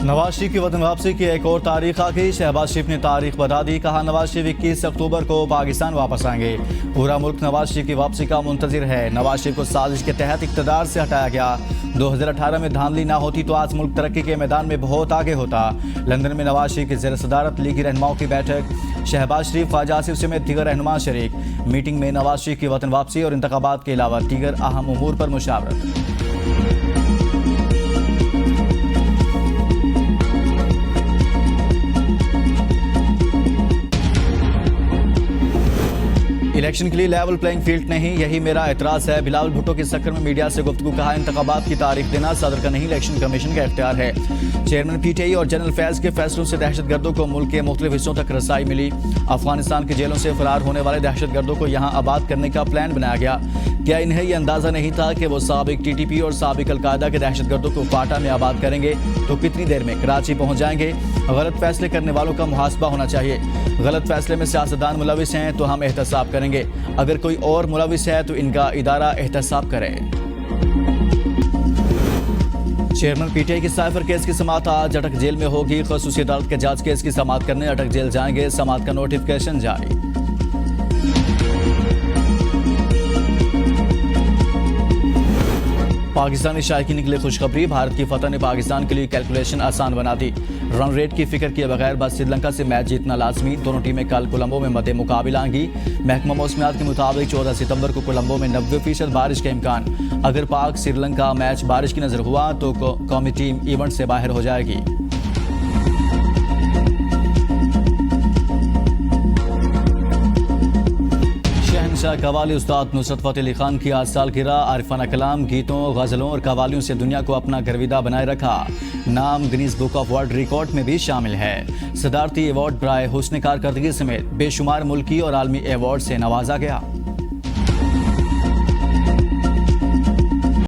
नवाज शरीफ की वतन वापसी की एक और तारीख आ गई। शहबाज शरीफ ने तारीख बता दी। कहा नवाज शरीफ 21 अक्टूबर को पाकिस्तान वापस आएंगे। पूरा मुल्क नवाज शरीफ की वापसी का मुंतजिर है। नवाज शरीफ को साजिश के तहत इक़्तिदार से हटाया गया। 2018 में धांधली ना होती तो आज मुल्क तरक्की के मैदान में बहुत आगे होता। लंदन में नवाज शरीफ की ज़ेर सदारत लीगी रहनुमाओं की बैठक। शहबाज शरीफ, ख्वाजा आसिफ समेत दीगर रहनुमा शरीक। मीटिंग में नवाज शरीफ की वतन वापसी और इंतखाबात के अलावा दीगर अहम उमूर पर मुशावरत। इलेक्शन के लिए लेवल प्लेइंग फील्ड नहीं, यही मेरा एतराज़ है। बिलावल भुट्टो की सक्कर में मीडिया से गुफ्तगू। कहा इंतखाबात की तारीख देना सदर का नहीं, इलेक्शन कमीशन का इख्तियार है। चेयरमैन पीटीआई और जनरल फैज के फैसलों से दहशतगर्दों को मुल्क के मुख्तलिफ हिस्सों तक रसाई मिली। अफगानिस्तान की जेलों से फरार होने वाले दहशतगर्दों को यहाँ आबाद करने का प्लान बनाया गया। क्या इन्हें यह अंदाजा नहीं था कि वो साबिक टीटीपी और साबिक अलकायदा के दहशतगर्दों को फाटा में आबाद करेंगे तो कितनी देर में कराची पहुंच जाएंगे। गलत फैसले करने वालों का मुहासबा होना चाहिए। गलत फैसले में सियासतदान मुलविस हैं तो हम एहतसाब करेंगे। अगर कोई और मुलविस है तो इनका इदारा एहतसाब करे। चेयरमैन पीटीआई की साइफर केस की समाअत आज अटक जेल में होगी। खसूसी अदालत के जज केस की समाअत करने अटक जेल जाएंगे। समाअत का नोटिफिकेशन जारी। पाकिस्तानी शायकीन के लिए खुशखबरी। भारत की फतह ने पाकिस्तान के लिए कैलकुलेशन आसान बना दी। रन रेट की फिक्र किए बगैर बस श्रीलंका से मैच जीतना लाजमी। दोनों टीमें कल कोलंबो में मद्दे मुकाबला आएंगी। महकमा मौसमियात के मुताबिक 14 सितंबर को कोलंबो में 90% बारिश का इम्कान। अगर पाक श्रीलंका मैच बारिश की नजर हुआ तो कौमी टीम इवेंट से बाहर हो जाएगी। कवाली उस्ताद नुसरत फतेह अली खान की आज सालगिरह। आरिफाना कलाम, गीतों, गजलों और कवालियों से दुनिया को अपना गर्विदा बनाए रखा। नाम Guinness book of world record में भी शामिल है। सदारती अवार्ड बराए हुस्न कारकर्दगी समेत बेशुमार मुल्की और आलमी अवार्ड से नवाजा गया।